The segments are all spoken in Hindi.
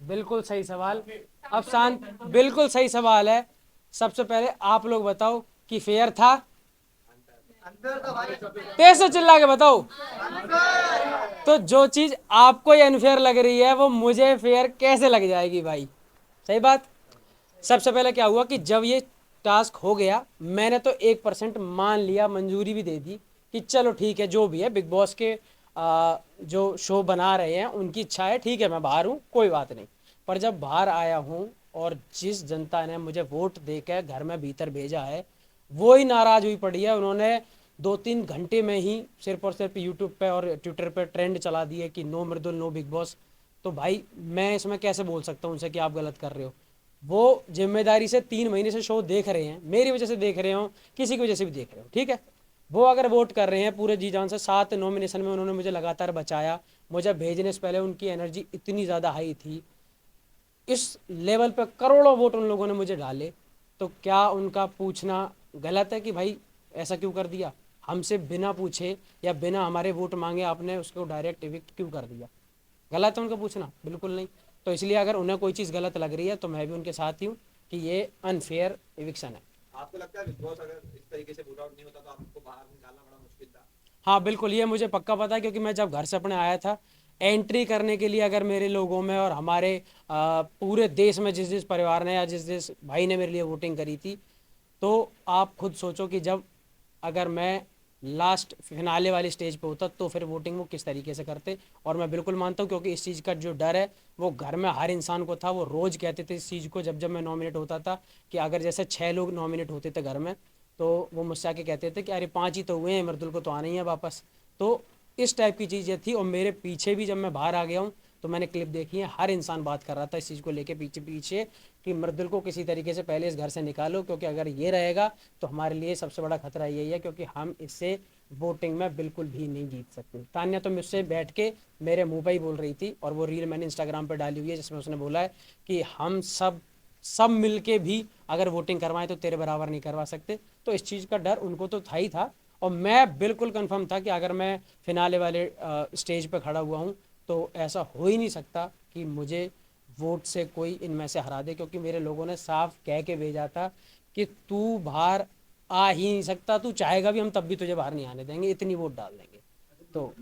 बिल्कुल सही सवाल। अब शांत, बिल्कुल सही सवाल है। सबसे पहले आप लोग बताओ कि फेयर था? तेज से चिल्ला के बताओ। तो जो चीज आपको ये अनफेयर लग रही है वो मुझे फेयर कैसे लग जाएगी भाई? सही बात। सबसे पहले क्या हुआ कि जब ये टास्क हो गया, मैंने तो 1% मान लिया, मंजूरी भी दे दी कि चलो ठीक है, जो भी है बिग बॉस के जो शो बना रहे हैं उनकी इच्छा है, ठीक है मैं बाहर हूँ, कोई बात नहीं। पर जब बाहर आया हूँ और जिस जनता ने मुझे वोट देकर घर में भीतर भेजा है वो ही नाराज हुई पड़ी है। उन्होंने 2-3 घंटे में ही सिर्फ और सिर्फ यूट्यूब पे और ट्विटर पे ट्रेंड चला दिए कि नो मृदुल नो बिग बॉस। तो भाई मैं इसमें कैसे बोल सकता हूँ उनसे कि आप गलत कर रहे हो? वो जिम्मेदारी से 3 महीने से शो देख रहे हैं, मेरी वजह से देख रहे हो, किसी की वजह से भी देख रहे हो, ठीक है। वो अगर वोट कर रहे हैं पूरे जी जान से, 7 नॉमिनेशन में उन्होंने मुझे लगातार बचाया। मुझे भेजने से पहले उनकी एनर्जी इतनी ज़्यादा हाई थी, इस लेवल पे करोड़ों वोट उन लोगों ने मुझे डाले। तो क्या उनका पूछना गलत है कि भाई ऐसा क्यों कर दिया? हमसे बिना पूछे या बिना हमारे वोट मांगे आपने उसको डायरेक्ट इविक्ट क्यों कर दिया? गलत है उनका पूछना? बिल्कुल नहीं। तो इसलिए अगर उन्हें कोई चीज़ गलत लग रही है तो मैं भी उनके साथ ही हूँ कि ये अनफेयर इविक्शन है। आपको लगता है बिग बॉस अगर इस तरीके से वोट आउट नहीं होता तो आपको बाहर निकालना बड़ा मुश्किल था? हाँ बिल्कुल, ये मुझे पक्का पता है क्योंकि मैं जब घर से अपने आया था एंट्री करने के लिए, अगर मेरे लोगों में और हमारे पूरे देश में जिस जिस परिवार ने या जिस जिस भाई ने मेरे लिए वोटिंग करी थी, तो आप खुद सोचो कि जब अगर मैं लास्ट फिनाले वाली स्टेज पे होता तो फिर वोटिंग वो किस तरीके से करते। और मैं बिल्कुल मानता हूँ क्योंकि इस चीज़ का जो डर है वो घर में हर इंसान को था। वो रोज़ कहते थे इस चीज़ को, जब जब मैं नॉमिनेट होता था, कि अगर जैसे 6 लोग नॉमिनेट होते थे घर में, तो वो मुझसे आके कहते थे कि अरे 5 ही तो हुए हैं, मर्दुल को तो आना ही है वापस। तो इस टाइप की चीज़ें थी। और मेरे पीछे भी जब मैं बाहर आ गया हूँ तो मैंने क्लिप देखी है, हर इंसान बात कर रहा था इस चीज़ को लेके पीछे पीछे कि मृदुल को किसी तरीके से पहले इस घर से निकालो, क्योंकि अगर ये रहेगा तो हमारे लिए सबसे बड़ा खतरा यही है, क्योंकि हम इससे वोटिंग में बिल्कुल भी नहीं जीत सकते। तान्या तो मुझसे बैठ के मेरे मुंह पे ही बोल रही थी, और वो रील मैंने इंस्टाग्राम पर डाली हुई है जिसमें उसने बोला है कि हम सब सब मिल के भी अगर वोटिंग करवाएं तो तेरे बराबर नहीं करवा सकते। तो इस चीज़ का डर उनको तो था ही था। और मैं बिल्कुल कंफर्म था कि अगर मैं फिनाले वाले स्टेज पे खड़ा हुआ हूँ तो ऐसा हो ही नहीं सकता कि मुझे वोट से कोई इनमें से हरा दे, क्योंकि मेरे लोगों ने साफ कह के भेजा था कि तू बाहर आ ही नहीं सकता, तू चाहेगा भी हम तब भी तुझे बाहर नहीं आने देंगे, इतनी वोट डाल देंगे। तो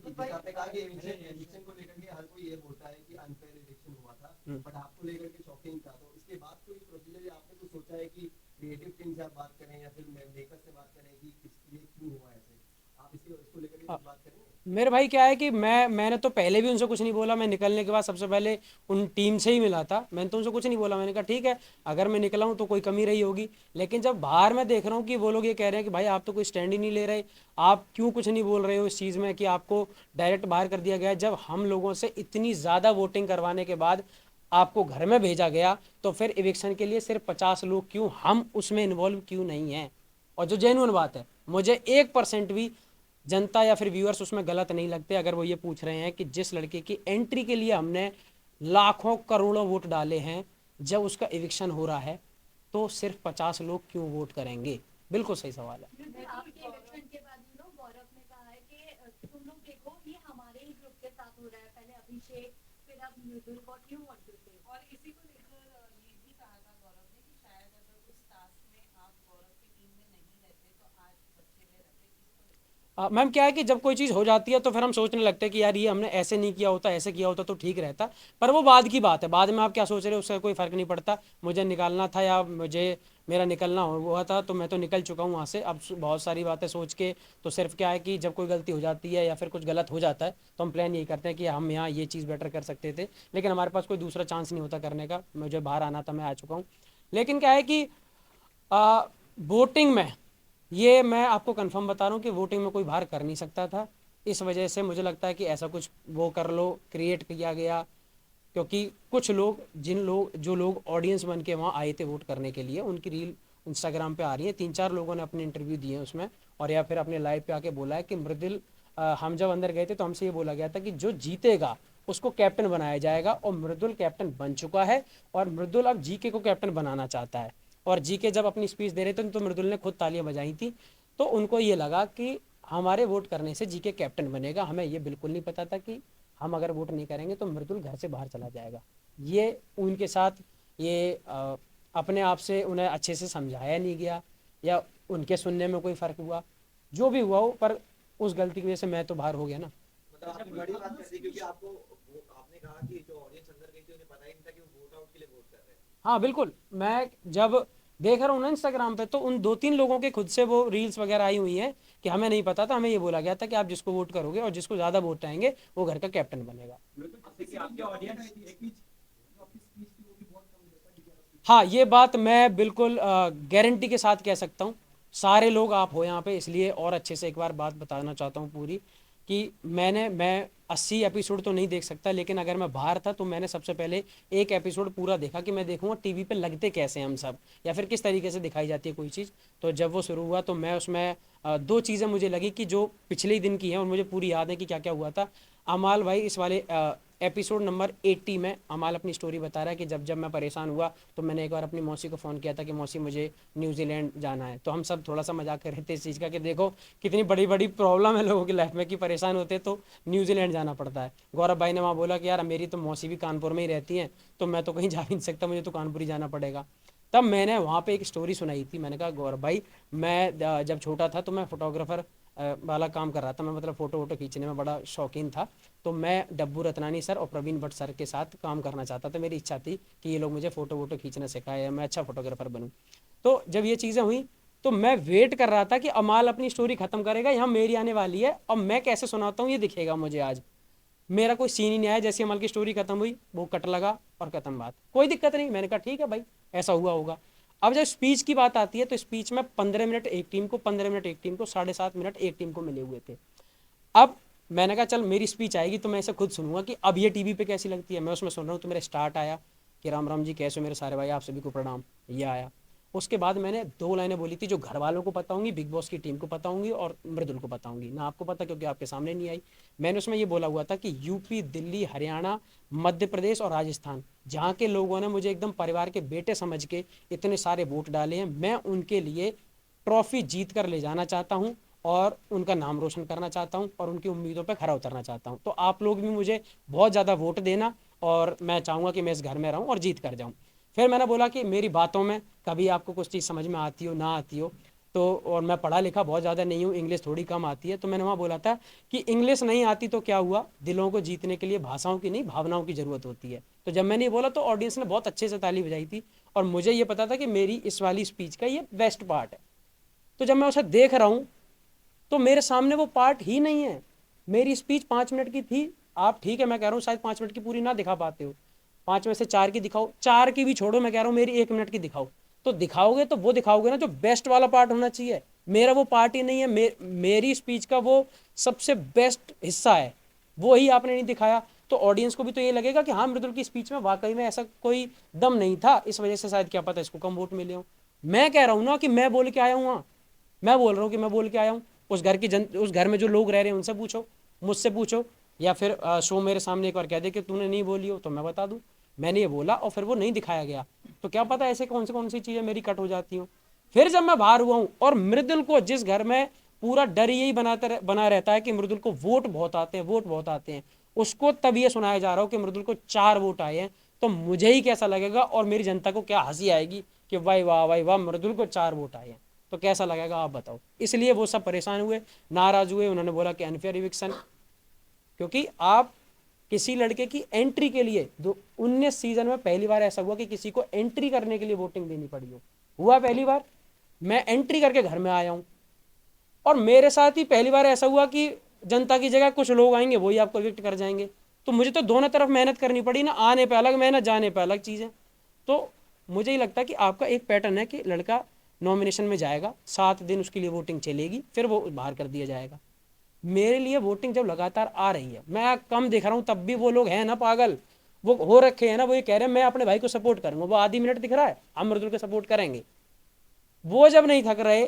जैसे आपने कहा कि इलेक्शन को लेकर के हर कोई ये बोलता है कि अनफेयर इलेक्शन हुआ था, बट आपको लेकर के शॉकिंग था, तो इसके बाद कोई प्रोसीजर या आपने कुछ सोचा है कि क्रिएटिव टीम से आप बात करें या फिर मेकर से बात करें कि ये क्यों हुआ ऐसे? आप इसको लेकर के कुछ बात करेंगे? मेरे भाई क्या है कि मैंने तो पहले भी उनसे कुछ नहीं बोला। मैं निकलने के बाद सबसे पहले उन टीम से ही मिला था, मैंने तो उनसे कुछ नहीं बोला। मैंने कहा ठीक है, अगर मैं निकला हूँ तो कोई कमी रही होगी। लेकिन जब बाहर मैं देख रहा हूँ कि वो लोग ये कह रहे हैं कि भाई आप तो कोई स्टैंड ही नहीं ले रहे, आप क्यों कुछ नहीं बोल रहे हो इस चीज़ में कि आपको डायरेक्ट बाहर कर दिया गया है, जब हम लोगों से इतनी ज़्यादा वोटिंग करवाने के बाद आपको घर में भेजा गया, तो फिर इविक्शन के लिए सिर्फ 50 लोग क्यों, हम उसमें इन्वॉल्व क्यों नहीं हैं? और जो जेन्युइन बात है, मुझे 1% भी जनता या फिर व्यूअर्स उसमें गलत नहीं लगते अगर वो ये पूछ रहे हैं कि जिस लड़के की एंट्री के लिए हमने लाखों करोड़ों वोट डाले हैं, जब उसका इविक्शन हो रहा है तो सिर्फ 50 लोग क्यों वोट करेंगे? बिल्कुल सही सवाल है। आपके इलेक्शन के बाद गौरव ने कहा है कि तुम लोग देखो ये हमारे ही ग्रुप के साथ हो रहा है, पहले अभिषेक फिर अब मृदुल को क्यों वोट देते हैं? और इसी को लेकर ये भी कहा था गौरव ने कि शायद अगर उस टास्क में आप गौरव की टीम में नहीं रहते तो आज बच्चे में रहते। इसको लेकर मैम क्या है कि जब कोई चीज़ हो जाती है तो फिर हम सोचने लगते हैं कि यार ये हमने ऐसे नहीं किया होता, ऐसे किया होता तो ठीक रहता। पर वो बाद की बात है, बाद में आप क्या सोच रहे हो उसका कोई फ़र्क नहीं पड़ता। मुझे निकालना था या मुझे मेरा निकलना हुआ था तो मैं तो निकल चुका हूँ वहाँ से। अब बहुत सारी बातें सोच के तो सिर्फ क्या है कि जब कोई गलती हो जाती है या फिर कुछ गलत हो जाता है तो हम प्लान यही करते हैं कि हम यहाँ ये चीज़ बेटर कर सकते थे, लेकिन हमारे पास कोई दूसरा चांस नहीं होता करने का। मुझे बाहर आना था, मैं आ चुका हूँ। लेकिन क्या है कि वोटिंग में, ये मैं आपको कंफर्म बता रहा हूँ कि वोटिंग में कोई बाहर कर नहीं सकता था। इस वजह से मुझे लगता है कि ऐसा कुछ वो कर लो, क्रिएट किया गया। क्योंकि कुछ लोग, जिन लोग जो लोग ऑडियंस बन के वहाँ आए थे वोट करने के लिए, उनकी रील इंस्टाग्राम पे आ रही है। 3-4 लोगों ने अपने इंटरव्यू दिए हैं उसमें, और या फिर अपने लाइव पे आके बोला है कि मृदुल, हम जब अंदर गए थे तो हमसे ये बोला गया था कि जो जीतेगा उसको कैप्टन बनाया जाएगा, और मृदुल कैप्टन बन चुका है। और मृदुल अब जीके को कैप्टन बनाना चाहता है। और जीके जब अपनी स्पीच दे रहे थे तो मृदुल ने खुद तालियां बजाई थी। तो उनको ये लगा कि हमारे वोट करने से जीके कैप्टन बनेगा। हमें ये बिल्कुल नहीं पता था कि हम अगर वोट नहीं करेंगे तो मृदुल घर से बाहर चला जाएगा। ये उनके साथ ये अपने आप से उन्हें अच्छे से समझाया नहीं गया या उनके सुनने में कोई फ़र्क हुआ, जो भी हुआ हो, पर उस गलती की वजह से मैं तो बाहर हो गया ना। मतलब आपने बड़ी बात कर दी, क्योंकि आपको आपने कहा कि जो ऑडियंस अंदर गई थी उन्हें पता ही नहीं था कि वो वोट आउट के लिए वोट कर रहे हैं। हाँ बिल्कुल, मैं जब देख रहा हूँ ना इंस्टाग्राम पे, तो उन 2-3 लोगों के खुद से वो रील्स वगैरह आई हुई हैं कि हमें नहीं पता था, हमें ये बोला गया था कि आप जिसको वोट करोगे और जिसको ज़्यादा वोट आएंगे वो घर का कैप्टन बनेगा। हाँ, ये बात मैं बिल्कुल गारंटी के साथ कह सकता हूँ। सारे लोग आप हो यहाँ पे, इसलिए और अच्छे से एक बार बात बताना चाहता हूँ पूरी, कि मैं 80 एपिसोड तो नहीं देख सकता, लेकिन अगर मैं बाहर था तो मैंने सबसे पहले एक एपिसोड पूरा देखा कि मैं देखूंगा टीवी पे लगते कैसे हैं हम सब, या फिर किस तरीके से दिखाई जाती है कोई चीज़। तो जब वो शुरू हुआ तो मैं उसमें दो चीज़ें मुझे लगी कि जो पिछले ही दिन की हैं और मुझे पूरी याद है कि क्या क्या हुआ था। अमाल भाई इस वाले एपिसोड नंबर 80 में अमाल अपनी स्टोरी बता रहा है कि जब जब मैं परेशान हुआ तो मैंने एक बार अपनी मौसी को फ़ोन किया था कि मौसी मुझे न्यूजीलैंड जाना है। तो हम सब थोड़ा सा मजाक कर रहे थे इस चीज़ का कि देखो कितनी बड़ी बड़ी प्रॉब्लम है लोगों की लाइफ में कि परेशान होते तो न्यूजीलैंड जाना पड़ता है। गौरव भाई ने वहाँ बोला कि यार मेरी तो मौसी भी कानपुर में ही रहती हैं, तो मैं तो कहीं जा भी नहीं सकता, मुझे तो कानपुर ही जाना पड़ेगा। तब मैंने वहाँ पे एक स्टोरी सुनाई थी। मैंने कहा गौरव भाई, मैं जब छोटा था तो मैं फोटोग्राफर वाला काम कर रहा था, मैं मतलब फ़ोटो वोटो खींचने में बड़ा शौकीन था। तो मैं डब्बू रत्नानी सर और प्रवीण भट्ट सर के साथ काम करना चाहता था। मेरी इच्छा थी कि ये लोग मुझे फ़ोटो वोटो खींचना सिखाए, मैं अच्छा फोटोग्राफर बनूँ। तो जब ये चीज़ें हुई तो मैं वेट कर रहा था कि अमाल अपनी स्टोरी ख़त्म करेगा, यहाँ मेरी आने वाली है और मैं कैसे सुनाता हूँ ये दिखेगा मुझे आज। मेरा कोई सीन ही नहीं आया, जैसे अमल की स्टोरी खत्म हुई वो कट लगा और खत्म बात, कोई दिक्कत नहीं। मैंने कहा ठीक है भाई, ऐसा हुआ होगा। अब जब स्पीच की बात आती है तो स्पीच में 15 मिनट एक टीम को, 15 मिनट एक टीम को, 7.5 मिनट एक टीम को मिले हुए थे। अब मैंने कहा चल मेरी स्पीच आएगी तो मैं इसे खुद सुनूंगा कि अब ये टीवी पे कैसी लगती है। मैं उसमें सुन रहा हूँ तो मेरा स्टार्ट आया कि राम राम जी कैसे हो मेरे सारे भाई, आप सभी को प्रणाम, ये आया। उसके बाद मैंने 2 लाइनें बोली थी जो घर वालों को पता होंगी, बिग बॉस की टीम को पता होंगी और मृदुल को पता होंगी, ना आपको पता क्योंकि आपके सामने नहीं आई। मैंने उसमें ये बोला हुआ था कि यूपी, दिल्ली, हरियाणा, मध्य प्रदेश और राजस्थान, जहाँ के लोगों ने मुझे एकदम परिवार के बेटे समझ के इतने सारे वोट डाले हैं, मैं उनके लिए ट्रॉफी जीत कर ले जाना चाहता हूँ और उनका नाम रोशन करना चाहता हूँ और उनकी उम्मीदों पर खरा उतरना चाहता हूँ। तो आप लोग भी मुझे बहुत ज़्यादा वोट देना और मैं चाहूँगा कि मैं इस घर में रहूँ और जीत कर जाऊँ। फिर मैंने बोला कि मेरी बातों में कभी आपको कुछ चीज़ समझ में आती हो ना आती हो तो, और मैं पढ़ा लिखा बहुत ज़्यादा नहीं हूँ, इंग्लिश थोड़ी कम आती है, तो मैंने वहाँ बोला था कि इंग्लिश नहीं आती तो क्या हुआ, दिलों को जीतने के लिए भाषाओं की नहीं भावनाओं की ज़रूरत होती है। तो जब मैंने ये बोला तो ऑडियंस ने बहुत अच्छे से ताली बजाई थी और मुझे ये पता था कि मेरी इस वाली स्पीच का ये बेस्ट पार्ट है। तो जब मैं उसे देख रहा हूँ तो मेरे सामने वो पार्ट ही नहीं है। मेरी स्पीच 5 मिनट की थी। आप ठीक है, मैं कह रहा हूँ शायद 5 मिनट की पूरी ना दिखा पाते हो, 5 में से 4 की दिखाओ, 4 की भी छोड़ो, मैं कह रहा हूँ मेरी 1 मिनट की दिखाओ। तो दिखाओगे तो वो दिखाओगे ना जो बेस्ट वाला पार्ट होना चाहिए। मेरा वो पार्ट ही नहीं है, मेरी स्पीच का वो सबसे बेस्ट हिस्सा है, वो ही आपने नहीं दिखाया। तो ऑडियंस को भी तो ये लगेगा कि हाँ मृदुल की स्पीच में वाकई में ऐसा कोई दम नहीं था, इस वजह से शायद क्या पता इसको कम वोट मिले हो। मैं कह रहा हूँ ना कि मैं बोल के आया हूँ वहाँ, मैं बोल रहा हूँ कि मैं बोल के आया हूँ। उस घर में जो लोग रह रहे हैं उनसे पूछो, मुझसे पूछो, या फिर शो मेरे सामने एक बार कह दे कि तूने नहीं बोली हो तो मैं बता दूँ मैंने ये बोला और फिर वो नहीं दिखाया गया, तो क्या पता ऐसे कौन सी चीज़ें मेरी कट हो जाती हूँ। फिर जब मैं बाहर हुआ हूँ और मृदुल को जिस घर में पूरा डर यही बना रहता है कि मृदुल को वोट बहुत आते हैं, वोट बहुत आते हैं, उसको तब ये सुनाया जा रहा हो कि मृदुल को 4 वोट आए हैं, तो मुझे ही कैसा लगेगा और मेरी जनता को क्या हंसी आएगी कि भाई वाह भाई वाह मृदुल को 4 वोट आए हैं, तो कैसा लगेगा आप बताओ। इसलिए वो सब परेशान हुए, नाराज हुए, उन्होंने बोला कि अनफेयर इविक्शन, क्योंकि आप किसी लड़के की एंट्री के लिए 19 सीजन में पहली बार ऐसा हुआ कि किसी को एंट्री करने के लिए वोटिंग देनी पड़ी हो, हुआ पहली बार। मैं एंट्री करके घर में आया हूं और मेरे साथ ही पहली बार ऐसा हुआ कि जनता की जगह कुछ लोग आएंगे वही आपको इविक्ट कर जाएंगे। तो मुझे तो दोनों तरफ मेहनत करनी पड़ी ना, आने पे अलग मेहनत, जाने पे अलग चीज़ें। तो मुझे ही लगता है कि आपका एक पैटर्न है कि लड़का नॉमिनेशन में जाएगा, 7 दिन उसके लिए वोटिंग चलेगी, फिर वो बाहर कर दिया जाएगा। मेरे लिए वोटिंग जब लगातार आ रही है, मैं कम देख रहा हूँ, तब भी वो लोग हैं ना पागल, वो हो रखे हैं ना, वो ये कह रहे हैं मैं अपने भाई को सपोर्ट करूंगा, वो आधी मिनट दिख रहा है हम मृदुल को सपोर्ट करेंगे। वो जब नहीं थक रहे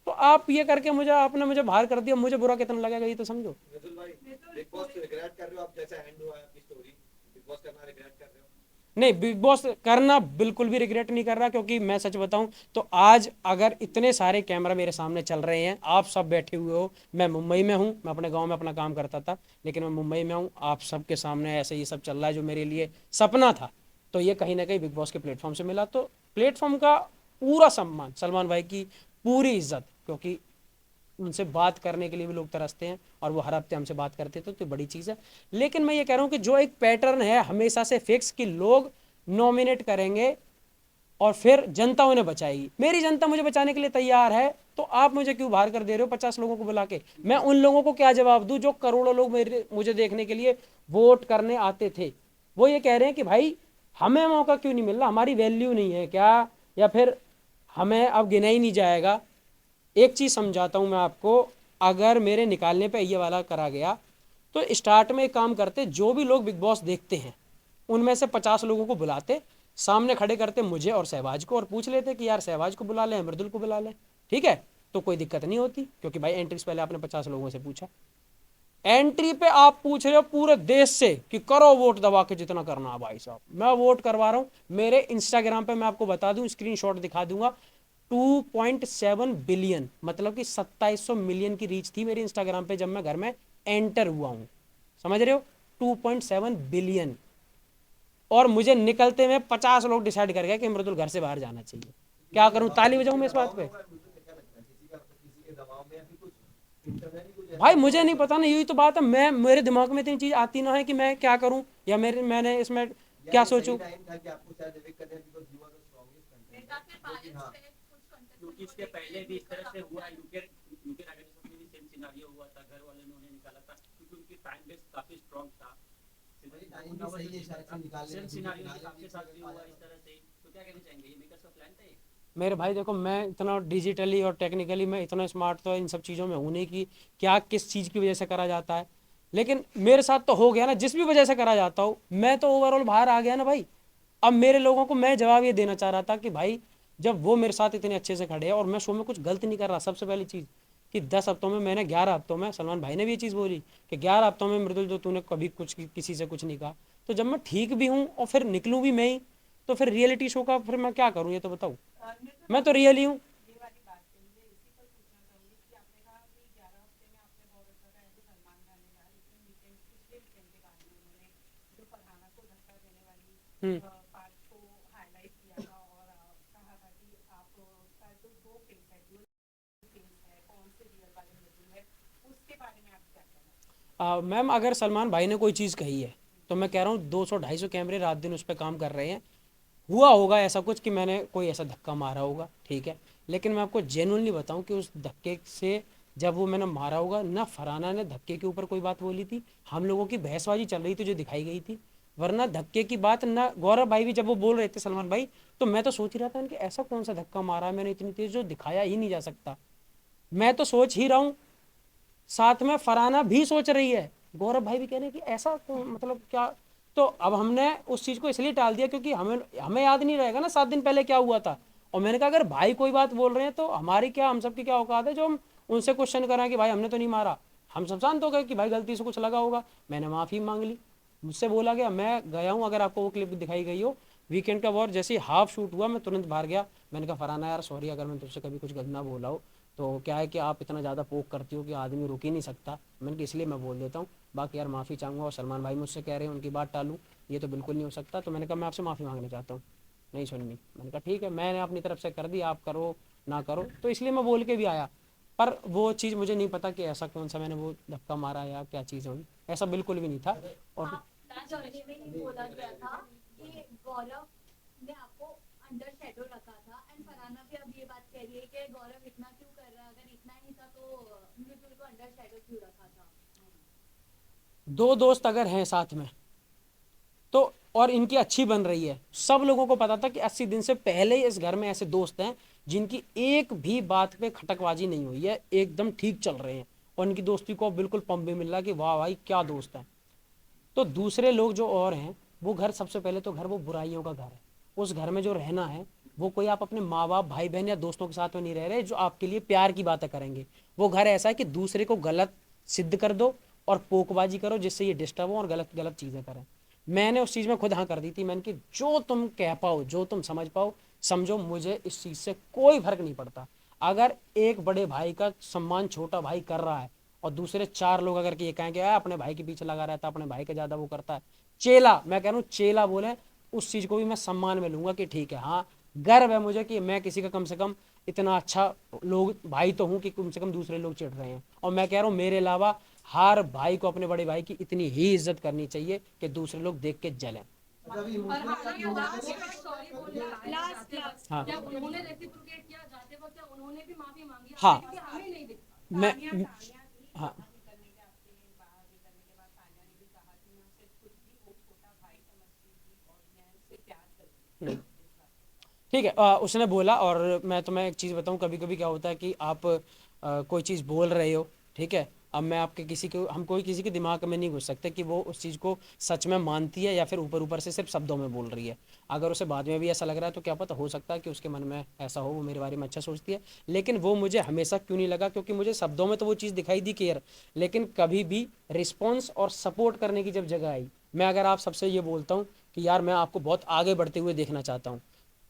तो आप ये करके आपने मुझे बाहर कर दिया, मुझे बुरा कितना लगेगा ये तो समझो। मिथुन भाई, बिग बॉस रिग्रेट कर रहे हो आप, जैसे एंड हुआ है आपकी स्टोरी, बिग बॉस करना रिग्रेट कर रहे हो? नहीं, बिग बॉस करना बिल्कुल भी रिग्रेट नहीं कर रहा, क्योंकि मैं सच बताऊं तो आज अगर इतने सारे कैमरा मेरे सामने चल रहे हैं, आप सब बैठे हुए हो, मैं मुंबई में हूं, मैं अपने गांव में अपना काम करता था, लेकिन मैं मुंबई में हूं, आप सबके सामने ऐसे ये सब चल रहा है जो मेरे लिए सपना था, तो ये कहीं ना कहीं बिग बॉस के प्लेटफॉर्म से मिला। तो प्लेटफॉर्म का पूरा सम्मान, सलमान भाई की पूरी इज्जत, क्योंकि उनसे बात करने के लिए भी लोग तरसते हैं और वो हर हफ्ते हमसे बात करते थे, तो बड़ी चीज़ है। लेकिन मैं ये कह रहा हूँ कि जो एक पैटर्न है हमेशा से फिक्स कि लोग नॉमिनेट करेंगे और फिर जनता उन्हें बचाएगी, मेरी जनता मुझे बचाने के लिए तैयार है, तो आप मुझे क्यों बाहर कर दे रहे हो 50 लोगों को बुला के? मैं उन लोगों को क्या जवाब दूं जो करोड़ों लोग मेरे मुझे देखने के लिए वोट करने आते थे? वो ये कह रहे हैं कि भाई हमें मौका क्यों नहीं मिल रहा, हमारी वैल्यू नहीं है क्या, या फिर हमें अब गिना ही नहीं जाएगा? एक चीज़ समझाता हूँ मैं आपको, अगर मेरे निकालने पे ये वाला करा गया तो स्टार्ट में एक काम करते, जो भी लोग बिग बॉस देखते हैं उनमें से 50 लोगों को बुलाते, सामने खड़े करते मुझे और सहवाज को, और पूछ लेते कि यार सहवाज को बुला लें, मृदुल को बुला लें, ठीक है? तो कोई दिक्कत नहीं होती, क्योंकि भाई एंट्री से पहले आपने 50 लोगों से पूछा। एंट्री पे आप पूछ रहे हो पूरे देश से कि करो वोट दबा के जितना करना है। भाई साहब मैं वोट करवा रहा हूँ, मेरे इंस्टाग्राम पे मैं आपको बता दूं, स्क्रीनशॉट दिखा दूंगा, 2.7 बिलियन, मतलब कि 2700 मिलियन की रीच थी मेरी इंस्टाग्राम पे जब मैं घर में एंटर हुआ हूँ, समझ रहे हो? 2.7 बिलियन। और मुझे निकलते में 50 लोग डिसाइड कर गए कि मृदुल घर से बाहर जाना चाहिए। क्या करूं, ताली बजाऊं मैं इस बात पे? किसी के दबाव में या फिर कुछ इंटरनली कुछ भाई मुझे नहीं पता ना, यही तो बात है, मैं मेरे दिमाग में इतनी चीज आती ना है कि मैं क्या करूं, या मैंने इसमें क्या सोचूं। टाइम था कि आपको शायद एविक्ट करने because you are the strongest content. या फिर बायस पे कुछ क्योंकि इसके पहले भी इस तरह से हुआ है, यूके यूके राइडर्स में भी सेम सिनारियो हुआ था, घर वाले ने उन्हें निकाला था क्योंकि उनकी फैन बेस काफी स्ट्रांग था। टाइम भी सही है शायद से निकालने सेम का, सिनारियो क्योंकि आपके साथ भी हुआ इस तरह से, तो क्या कहना चाहेंगे, ये मेकर्स का प्लान था ये? मेरे भाई देखो, मैं इतना डिजिटली और टेक्निकली मैं इतना स्मार्ट तो इन सब चीज़ों में हूँ नहीं कि क्या किस चीज़ की वजह से करा जाता है, लेकिन मेरे साथ तो हो गया ना, जिस भी वजह से करा जाता हो, मैं तो ओवरऑल बाहर आ गया ना भाई। अब मेरे लोगों को मैं जवाब ये देना चाह रहा था कि भाई जब वो मेरे साथ इतने अच्छे से खड़े हैं और मैं शो में कुछ गलत नहीं कर रहा, सबसे पहली चीज़ कि 10 हफ्तों में मैंने 11 हफ्तों में, सलमान भाई ने भी ये चीज़ बोली कि 11 हफ्तों में मृदुल जो तूने कभी कुछ किसी से कुछ नहीं कहा, तो जब मैं ठीक भी हूँ और फिर निकलूँ भी मैं ही, तो फिर रियलिटी शो का फिर मैं क्या करूँ, ये तो बताऊँ? मैं तो रियल ही हूँ। ये वाली बात पे मुझे इसी पर पूछना चाहूंगी कि आपने कहा कि 11 हफ्ते में आपने बहुत अच्छा कहा तो सलमान खान ने कहा, लेकिन वीकेंड पिछले वीकेंड के बाद में उन्होंने जो फरहाना को धक्का देने वाली हम्म। पार्ट को हाईलाइट किया था और कहा था कि आपका जो दो फेस है, डुअल फेस है, कौन से रियल वाले मृदुल है, उसके बारे में आप क्या कहना चाहेंगे? मैम अगर सलमान भाई ने कोई चीज़ कही है तो मैं कह रहा हूँ 200-250 कैमरे रात दिन उस पर काम कर रहे हैं, हुआ होगा ऐसा कुछ कि मैंने कोई ऐसा धक्का मारा होगा, ठीक है, लेकिन मैं आपको जेन्युइनली बताऊं कि उस धक्के से जब वो मैंने मारा होगा ना, फरहाना ने धक्के के ऊपर कोई बात बोली थी, हम लोगों की बहसबाजी चल रही थी जो दिखाई गई थी, वरना धक्के की बात ना, गौरव भाई भी जब वो बोल रहे थे सलमान भाई, तो मैं तो सोच ही रहा था इनके ऐसा कौन सा धक्का मारा है मैंने इतनी तेज जो दिखाया ही नहीं जा सकता। मैं तो सोच ही रहा हूँ, साथ में फरहाना भी सोच रही है, गौरव भाई भी कह रहे हैं कि ऐसा मतलब क्या। तो अब हमने उस चीज़ को इसलिए टाल दिया क्योंकि हमें हमें याद नहीं रहेगा ना 7 दिन पहले क्या हुआ था, और मैंने कहा अगर भाई कोई बात बोल रहे हैं तो हमारी क्या, हम सबकी क्या औकात है जो हम उनसे क्वेश्चन करें कि भाई हमने तो नहीं मारा। हम सब शांत हो गए कि भाई गलती से कुछ लगा होगा, मैंने माफ़ी मांग ली, मुझसे बोला गया, मैं गया हूँ, अगर आपको वो क्लिप दिखाई गई हो वीकेंड का वॉर, जैसे ही हाफ शूट हुआ मैं तुरंत बाहर गया, मैंने कहा फरहाना यार सॉरी अगर मैं तुझसे कभी कुछ गंदा बोला हो, तो क्या है कि आप इतना ज़्यादा पोक करती हो कि आदमी रुक ही नहीं सकता, मैंने कहा इसलिए मैं बोल देता हूँ, बाकी यार माफ़ी चाहूँगा। और सलमान भाई मुझसे कह रहे हैं उनकी बात टालूँ, ये तो बिल्कुल नहीं हो सकता, तो मैंने कहा मैं आपसे माफ़ी मांगना चाहता हूँ, नहीं सुननी, मैंने कहा ठीक है, मैंने अपनी तरफ से कर दी, आप करो ना करो, तो इसलिए मैं बोल के भी आया। पर वो चीज़ मुझे नहीं पता कि ऐसा कौन सा मैंने वो धक्का मारा या क्या चीज़ हुई, ऐसा बिल्कुल भी नहीं था। और जर्नी में ये बोला गया था कि गौरव ने आपको अंडर शेडो रखा था, एंड फरहाना भी अब ये बात कह रही है कि गौरव इतना क्यों कर रहा है, अगर इतना ही था तो मृदुल को अंडर शेडो क्यों रखा था? दो दोस्त अगर हैं साथ में तो, और इनकी अच्छी बन रही है, सब लोगों को पता था कि 80 दिन से पहले ही इस घर में ऐसे दोस्त हैं जिनकी एक भी बात पे खटकबाजी नहीं हुई है, एकदम ठीक चल रहे हैं, और इनकी दोस्ती को बिल्कुल पंप भी मिल रहा है कि वाह भाई क्या दोस्त है। तो दूसरे लोग जो और हैं, वो घर, सबसे पहले तो घर वो बुराइयों का घर है, उस घर में जो रहना है वो कोई आप अपने माँ बाप भाई बहन या दोस्तों के साथ में नहीं रह रहे जो आपके लिए प्यार की बातें करेंगे, वो घर ऐसा है कि दूसरे को गलत सिद्ध कर दो और पोकबाजी करो जिससे ये डिस्टर्ब हो और गलत गलत चीज़ें करें। मैंने उस चीज़ में खुद हाँ कर दी थी। मैंने कि जो तुम कह पाओ, जो तुम समझ पाओ समझो, मुझे इस चीज़ से कोई फर्क नहीं पड़ता। अगर एक बड़े भाई का सम्मान छोटा भाई कर रहा है और दूसरे 4 लोग अगर ये कहें कि अपने भाई के पीछे लगा रहता है, अपने भाई के ज़्यादा वो करता है, चेला, मैं कह रहा हूँ चेला बोले, उस चीज़ को भी मैं सम्मान में लूंगा कि ठीक है, हाँ गर्व है मुझे कि मैं किसी का कम से कम इतना अच्छा लोग भाई तो हूँ कि कम से कम दूसरे लोग चिढ़ रहे हैं। और मैं कह रहा हूँ मेरे अलावा हर भाई को अपने बड़े भाई की इतनी ही इज्जत करनी चाहिए कि दूसरे लोग देख के जलें। अच्छा, अभी हाँ जब उन्होंने रेसिप्रोकेट किया जाते वक्त, क्या उन्होंने भी माफी मांगी आपसे? हाँ क्योंकि हमें नहीं दिखता। मैं हाँ नहीं, ठीक है। उसने बोला, और मैं तुम्हें एक चीज़ बताऊं, कभी कभी क्या होता है कि आप कोई चीज़ बोल रहे हो, ठीक है, अब मैं आपके किसी को, हम कोई किसी के दिमाग में नहीं घुस सकते कि वो उस चीज़ को सच में मानती है या फिर ऊपर ऊपर से सिर्फ शब्दों में बोल रही है। अगर उसे बाद में भी ऐसा लग रहा है तो क्या पता, हो सकता है कि उसके मन में ऐसा हो, वो मेरे बारे में अच्छा सोचती है। लेकिन वो मुझे हमेशा क्यों नहीं लगा, क्योंकि मुझे शब्दों में तो वो चीज़ दिखाई दी केयर, लेकिन कभी भी रिस्पॉन्स और सपोर्ट करने की जब जगह आई, मैं अगर आप सबसे ये बोलता हूँ कि यार मैं आपको बहुत आगे बढ़ते हुए देखना चाहता हूँ,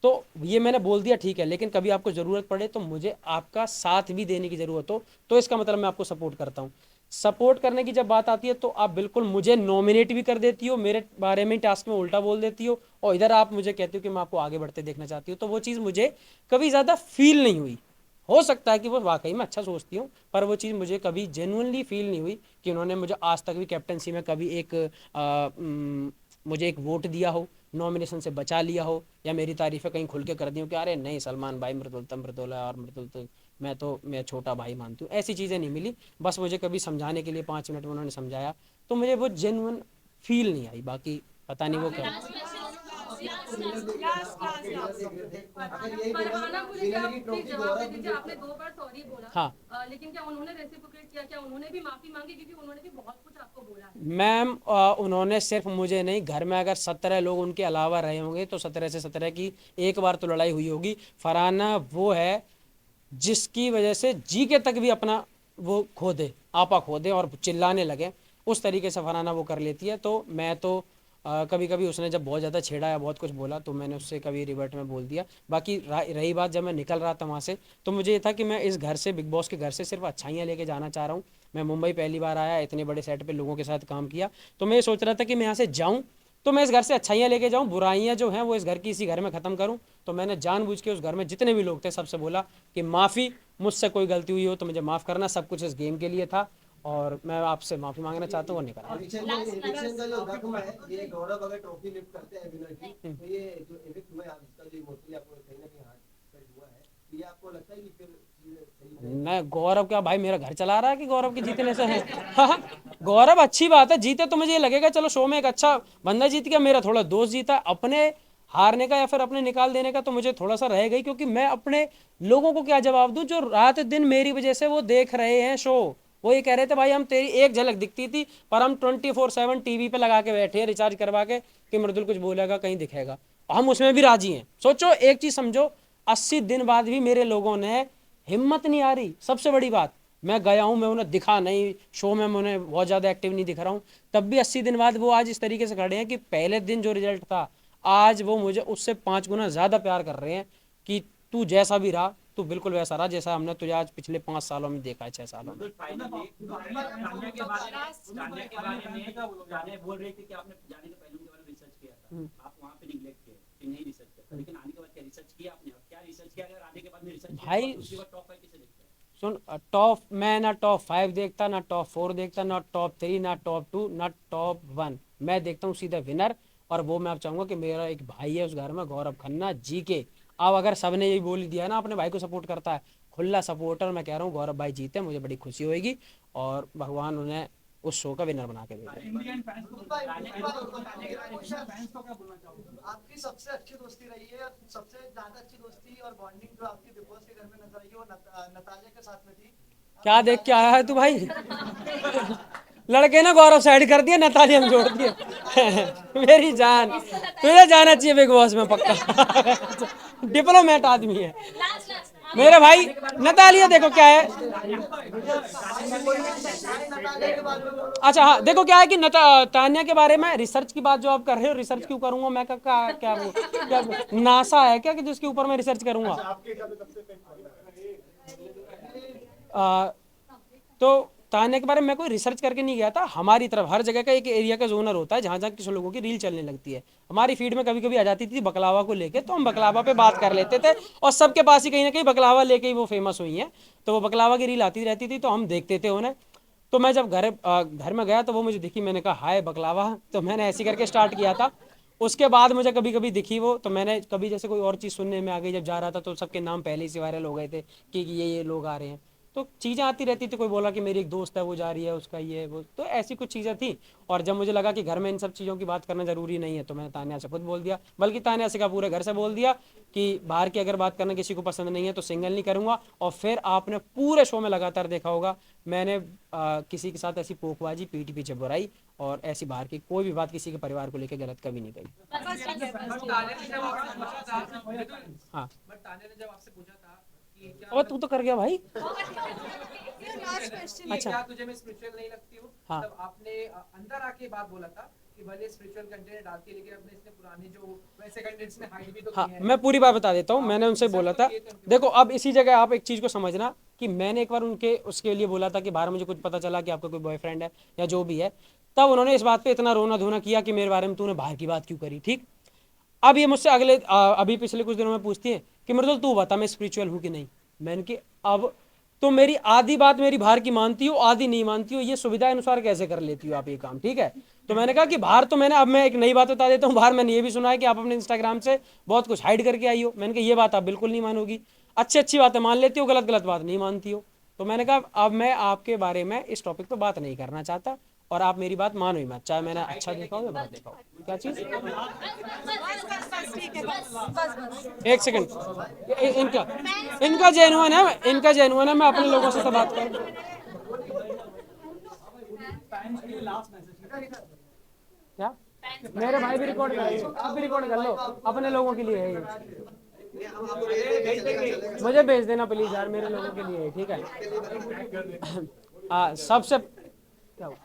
तो ये मैंने बोल दिया ठीक है, लेकिन कभी आपको ज़रूरत पड़े तो मुझे आपका साथ भी देने की ज़रूरत हो, तो इसका मतलब मैं आपको सपोर्ट करता हूँ। सपोर्ट करने की जब बात आती है तो आप बिल्कुल मुझे नॉमिनेट भी कर देती हो, मेरे बारे में टास्क में उल्टा बोल देती हो, और इधर आप मुझे कहती हो कि मैं आपको आगे बढ़ते देखना चाहती हूँ। तो वो चीज़ मुझे कभी ज़्यादा फील नहीं हुई। हो सकता है कि वो वाकई में अच्छा सोचती हूँ, पर वो चीज़ मुझे कभी जेन्युइनली फील नहीं हुई कि उन्होंने मुझे आज तक भी कैप्टनसी में कभी एक मुझे एक वोट दिया हो, नॉमिनेशन से बचा लिया हो, या मेरी तारीफ़ें कहीं खुल के कर दी हो कि अरे नहीं सलमान भाई मृदुल तो मृदुल है, और मृदुल तो मैं छोटा भाई मानती हूँ। ऐसी चीज़ें नहीं मिली। बस मुझे कभी समझाने के लिए 5 मिनट में उन्होंने समझाया, तो मुझे वो जेन्युइन फील नहीं आई। बाकी पता नहीं वो क्या। अगर यही फरहाना, मुझे क्या विनर की आप ट्रॉफी प्लीज जवाब दे दीजिए। आपने 2 बार सॉरी बोला, हाँ लेकिन क्या उन्होंने रेसिप्रोकेट किया? क्या उन्होंने भी माफी मांगी? क्योंकि उन्होंने भी बहुत कुछ आपको बोला है। मैम, उन्होंने सिर्फ मुझे नहीं, घर में अगर 17 लोग उनके अलावा रहे होंगे तो 17 से 17 की एक बार तो लड़ाई हुई होगी। फरहाना वो है जिसकी वजह से जी के तक भी अपना वो खो दे, आपा खो दे और चिल्लाने लगे, उस तरीके से फरहाना वो कर लेती है। तो मैं तो कभी कभी उसने जब बहुत ज़्यादा छेड़ा या बहुत कुछ बोला तो मैंने उससे कभी रिवर्ट में बोल दिया। बाकी रही बात जब मैं निकल रहा था वहाँ से, तो मुझे ये था कि मैं इस घर से, बिग बॉस के घर से सिर्फ अच्छाइयाँ लेके जाना चाह रहा हूँ। मैं मुंबई पहली बार आया, इतने बड़े सेट पे लोगों के साथ काम किया, तो मैं ये सोच रहा था कि मैं यहाँ से जाऊँ तो मैं इस घर से अच्छाइयाँ लेके जाऊँ, बुराइयाँ जो हैं वो इस घर की इसी घर में ख़त्म करूँ। तो मैंने जानबूझ के उस घर में जितने भी लोग थे सबसे बोला कि माफ़ी, मुझसे कोई गलती हुई हो तो मुझे माफ़ करना, सब कुछ इस गेम के लिए था और मैं आपसे माफ़ी मांगना चाहता हूँ, और नहीं करा। एविक्शन का जो रकम है, ये गौरव अगर ट्रॉफी लिफ्ट करते हैं विनर की, तो ये जो एविक्ट हुआ है इसका जो इमोशनली आपको कहीं ना कहीं हार्ट टच हुआ है, तो ये आपको लगता है कि फिर सही है? मैं गौरव क्या भाई मेरा घर चला रहा है कि गौरव के जीतने से है? हाँ, गौरव अच्छी बात है, जीते तो मुझे ये लगेगा चलो शो में एक अच्छा बंदा जीत गया, मेरा थोड़ा दोस्त जीता। अपने हारने का या फिर अपने निकाल देने का तो मुझे थोड़ा सा रहेगा ही, क्योंकि मैं अपने लोगों को क्या जवाब दूं जो रात दिन मेरी वजह से वो देख रहे हैं शो। वो ये कह रहे थे भाई हम तेरी एक झलक दिखती थी, पर हम 24/7 टीवी पे लगा के बैठे हैं रिचार्ज करवा के कि मृदुल कुछ बोलेगा कहीं दिखेगा, हम उसमें भी राजी हैं। सोचो, एक चीज समझो, 80 दिन बाद भी मेरे लोगों ने हिम्मत नहीं आ रही। सबसे बड़ी बात, मैं गया हूँ, मैं उन्हें दिखा नहीं शो में, मैं उन्हें बहुत ज़्यादा एक्टिव नहीं दिख रहा हूँ, तब भी 80 दिन बाद वो आज इस तरीके से खड़े हैं कि पहले दिन जो रिजल्ट था आज वो मुझे उससे 5 गुना ज़्यादा प्यार कर रहे हैं कि तू जैसा भी रहा तू बिल्कुल वैसा रहा जैसा हमने तुझे आज पिछले 5 सालों में देखा है, 6 सालों में। जाने के बारे में जाने बोल रहे थे कि आपने जाने के पहले उनके बारे में रिसर्च किया था, आप वहाँ पे निगलेक्ट किए कि नहीं रिसर्च किया, लेकिन आने के बाद क्या रिसर्च किया आपने? क्या रिसर्च किया? अगर आने के बाद में रिसर्च किया भाई तो उसके बाद टॉप 5 किसे देखते हैं? सुन, टॉप, मैं ना टॉप 5 देखता, ना टॉप 4 देखता, ना टॉप 3, ना टॉप 2, ना टॉप 1। मैं देखता हूँ सीधा विनर, और वो मैं आप चाहूँगा कि मेरा एक भाई है उस घर में, गौरव खन्ना जी के। अब अगर सबने यही बोल दिया ना अपने भाई को सपोर्ट करता है, खुला सपोर्टर, मैं कह रहा हूँ गौरव भाई जीते, मुझे बड़ी खुशी होगी और भगवान उन्हें उस शो का विनर बना के भेजे। इंडियन फैंस को क्या बोलना चाहोगे? आपकी सबसे अच्छी दोस्ती रही है, सबसे ज्यादा अच्छी दोस्ती और बॉन्डिंग जो आपकी बिग बॉस के घर में नजर आई है वो नतालिया के साथ में थी। क्या देख के आया है तू भाई? लड़के ने गौरव साइड कर दिया, नतालिया में जोड़ दिया। मेरी जान, तुझे जाना चाहिए बिग बॉस में पक्का। डिप्लोमेट आदमी है। मेरे भाई नतालिया देखो क्या है। अच्छा हाँ, देखो क्या है कि तान्या के बारे में रिसर्च की बात जो आप कर रहे हो, रिसर्च क्यों करूंगा मैं? क्या नासा है क्या कि जिसके ऊपर मैं रिसर्च करूंगा? तो तान्या के बारे में मैं कोई रिसर्च करके नहीं गया था। हमारी तरफ हर जगह का एक एरिया का जोनर होता है जहाँ जहाँ किसी लोगों की रील चलने लगती है। हमारी फीड में कभी कभी आ जाती थी बकलावा को लेके, तो हम बकलावा पे बात कर लेते थे, और सबके पास ही कहीं ना कहीं बकलावा लेके ही वो फेमस हुई हैं। तो वो बकलावा की रील आती रहती थी तो हम देखते थे उन्हें। तो मैं जब घर में गया तो वो मुझे दिखी, मैंने कहा हाय बकलावा, तो मैंने ऐसे करके स्टार्ट किया था। उसके बाद मुझे कभी कभी दिखी वो, तो मैंने कभी जैसे कोई और चीज़ सुनने में आ गई, जब जा रहा था तो सबके नाम पहले ही से वायरल हो गए थे कि ये लोग आ रहे हैं। तो चीज़ें आती रहती थी, कोई बोला कि मेरी एक दोस्त है वो जा रही है, उसका ये वो, तो ऐसी कुछ चीज़ें थी। और जब मुझे लगा कि घर में इन सब चीज़ों की बात करना ज़रूरी नहीं है, तो मैंने तान्या से खुद बोल दिया, बल्कि तान्या से क्या पूरे घर से बोल दिया कि बाहर की अगर बात करना किसी को पसंद नहीं है तो सिंगल नहीं करूँगा। और फिर आपने पूरे शो में लगातार देखा होगा, मैंने किसी के साथ ऐसी पोकबाजी, पीठ पीछे बुराई और ऐसी बाहर की कोई भी बात किसी के परिवार को लेकर गलत कभी नहीं कही। हाँ, बट तान्या ने जब आपसे पूछा था कि क्या और तू तो कर गया भाई। अच्छा क्या तुझे मैं स्पिरिचुअल नहीं लगती हूँ, हाँ। तब आपने अंदर आके बात बोला था कि भले स्पिरिचुअल कंटेंट डालती है लेकिन अपने इसने पुराने जो वैसे कंटेंट्स में हाइड भी तो हाँ, किए हैं। मैं पूरी बात बता देता हूँ। मैंने उनसे बोला था, देखो अब इसी जगह आप एक चीज़ को समझना कि मैंने एक बार उनके उसके लिए बोला था कि बाहर मुझे कुछ पता चला कि आपका कोई बॉयफ्रेंड है या जो भी है, तब उन्होंने इस बात पे इतना रोना धोना किया कि मेरे बारे में तूने बाहर की बात क्यों करी। ठीक, अब ये मुझसे अभी पिछले कुछ दिनों में पूछती है कि मृदुल तू बता मैं स्पिरिचुअल हूँ कि नहीं। मैंने कि अब तो मेरी आधी बात मेरी बाहर की मानती हो, आधी नहीं मानती हो, ये सुविधा अनुसार कैसे कर लेती हो आप ये काम? ठीक है, तो मैंने कहा कि बाहर तो मैंने, अब मैं एक नई बात बता देता हूँ, बाहर मैंने ये भी सुना है कि आप अपने इंस्टाग्राम से बहुत कुछ हाइड करके आई हो। मैंने कहा ये बात आप बिल्कुल नहीं मानोगी, अच्छी अच्छी बातें मान लेती हो, गलत गलत बात नहीं मानती हो। तो मैंने कहा अब मैं आपके बारे में इस टॉपिक पर बात नहीं करना चाहता, और आप मेरी बात मानो ही मत, चाहे मैंने अच्छा देखा हो या बुरा देखा हो। क्या चीज़? एक सेकंड, इनका इनका जेन्युइन है, इनका जेन्युइन है, मैं अपने लोगों से तो बात करूँ। क्या मेरे भाई भी रिकॉर्ड कर लो, आप भी रिकॉर्ड कर लो, अपने लोगों के लिए है ये। मुझे भेज देना प्लीज यार, मेरे लोगों के लिए है, ठीक है। सबसे क्या हुआ?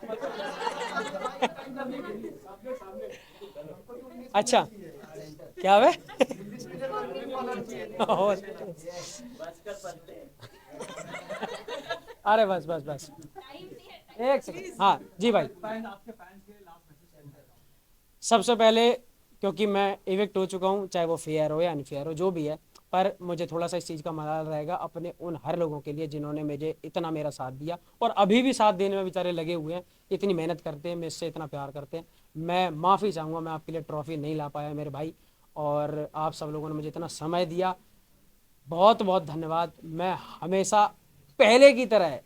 अच्छा क्या है? अरे बस बस बस एक सेकंड। हाँ जी भाई, सबसे पहले क्योंकि मैं इविक्ट हो चुका हूँ, चाहे वो फेयर हो या अनफेयर हो जो भी है, पर मुझे थोड़ा सा इस चीज़ का मलाल रहेगा अपने उन हर लोगों के लिए जिन्होंने मुझे इतना मेरा साथ दिया और अभी भी साथ देने में बेचारे लगे हुए हैं, इतनी मेहनत करते हैं, मुझसे इतना प्यार करते हैं। मैं माफ़ी चाहूँगा, मैं आपके लिए ट्रॉफी नहीं ला पाया मेरे भाई, और आप सब लोगों ने मुझे इतना समय दिया, बहुत बहुत धन्यवाद। मैं हमेशा पहले की तरह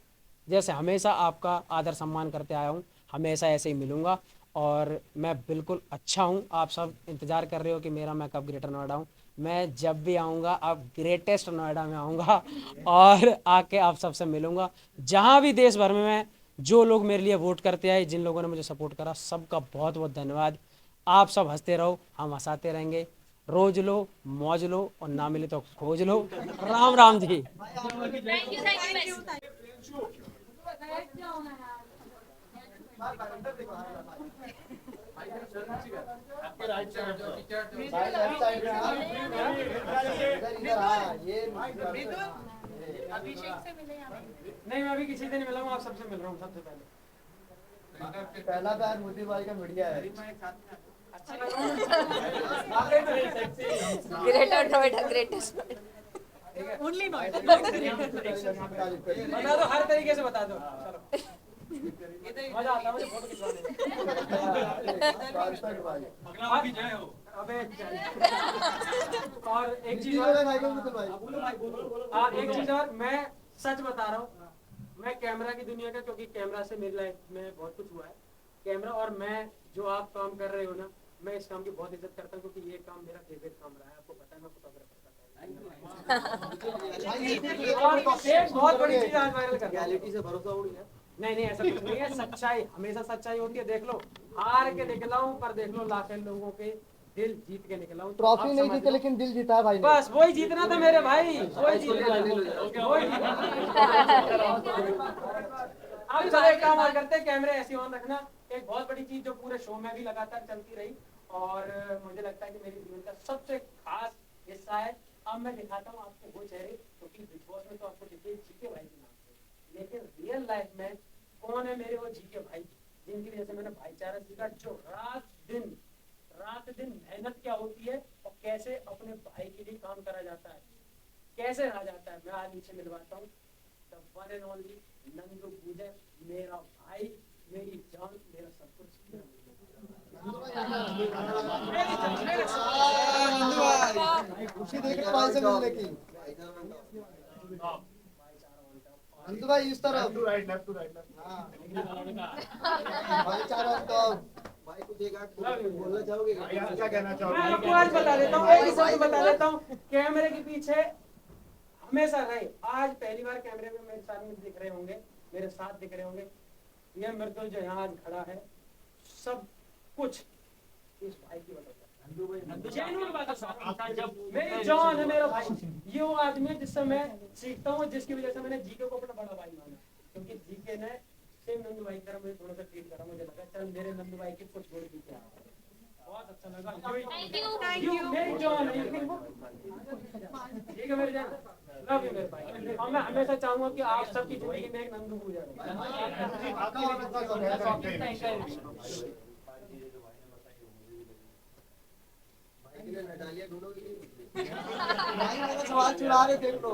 जैसे हमेशा आपका आदर सम्मान करते आया हूँ, हमेशा ऐसे ही मिलूँगा, और मैं बिल्कुल अच्छा हूँ। आप सब इंतज़ार कर रहे हो कि मेरा मैं कब ग्रेटर नोएडा हूँ। मैं जब भी आऊँगा अब ग्रेटेस्ट नोएडा में आऊँगा और आके आप सबसे मिलूँगा। जहाँ भी देश भर में मैं, जो लोग मेरे लिए वोट करते आए, जिन लोगों ने मुझे सपोर्ट करा, सबका बहुत बहुत धन्यवाद। आप सब हंसते रहो, हम हंसाते रहेंगे। रोज लो, मौज लो, और ना मिले तो खोज लो। राम राम जी। अभिषेक से मिले यहाँ पे। नहीं, मैं अभी किसी से नहीं मिला हूँ, आप सबसे मिल रहा हूँ सबसे पहले। पहला प्यार मोदी भाई का मीडिया है। Greater Noida, greatest only Noida. बता दो, हर तरीके से बता दो। चलो मजा आता है मुझे फोटो खिंचवाने में। अबे और एक चीज और, एक चीज और, मैं सच बता रहा हूँ, मैं कैमरा की दुनिया का, क्योंकि कैमरा से मेरी लाइफ में बहुत कुछ हुआ है। कैमरा और मैं, जो आप काम कर रहे हो ना, मैं इस काम की बहुत इज्जत करता हूँ, क्योंकि ये काम मेरा फेवरेट काम रहा है। आपको पता है मैं फोटोग्राफर का और एक बहुत बड़ी चीज आज वायरल कर, रियलिटी से भरोसा उड़ गया। नहीं नहीं ऐसा कुछ नहीं है, सच्चाई हमेशा सच्चाई होती है। देख लो, हार के दिखलाऊं पर देख लो लाखों लोगों के दिल जीत के निकला हूँ। ट्रॉफी आप नहीं समझ जीते लो। लेकिन दिल जीता है भाई ने। बस वही जीतना था मेरे भाई, वही जीतना था। अब चलो एक काम और करते हैं, कैमरे ऐसे ऑन रखना। एक बहुत बड़ी चीज जो पूरे शो में भी लगातार चलती रही और मुझे लगता है कि मेरे जीवन का सबसे खास हिस्सा है। अब मैं दिखाता हूँ आपको वो चेहरे क्योंकि बिग बॉस में तो आपको दिखे जीके भाई के नाम से, लेकिन रियल लाइफ में कौन है मेरे वो जीके भाई जिनकी वजह से मैंने भाईचारा सीखा, जो रात दिन मेहनत क्या होती है और कैसे अपने भाई के लिए काम करा जाता है, कैसे रहा जाता है। मैं आज नीचे मिलवाता हूँ the one and only Nandu गुजर, मेरा भाई, मेरी जान, मेरा सब कुछ। खुशी देख रहे भाई से मिलने की। नंदू भाई इस तरफ लेफ्ट टू राइट हाँ भाईचारा तो भाई कुछ एक आध बोलना चाहोगे क्या कहना मैं चाहोगे? आपको आज बता देता हूँ, एक ही शब्द बता देता हूँ, कैमरे के पीछे हमेशा रहे। आज पहली बार कैमरे में मेरे सामने दिख रहे होंगे, मेरे साथ दिख रहे होंगे। ये मृदुल जो यहाँ आज खड़ा है, सब कुछ इस भाई की वजह से। जेन्युइन बात है साहब, मेरी जान है मेरा भाई। ये वो आदमी है जिससे मैं सीखता हूँ, जिसकी वजह से मैंने जीके को अपना बड़ा भाई माना, क्योंकि जीके ने सेम नंदू भाई की तरह मुझे थोड़ा सा ट्रीट करा। मुझे लगा चल मेरे नंदू भाई के कुछ गुण दिखे आ रहे हैं। बहुत अच्छा लगा। थैंक यू मेरी जान है। ठीक है मेरी जान, लव यू मेरे भाई। और मैं हमेशा चाहूंगा कि आप सबकी जिंदगी में एक नंदू गुजर। भाई के लिए नटालिया ढूंढोगे? भाई मेरा सवाल चुरा रहे थे तो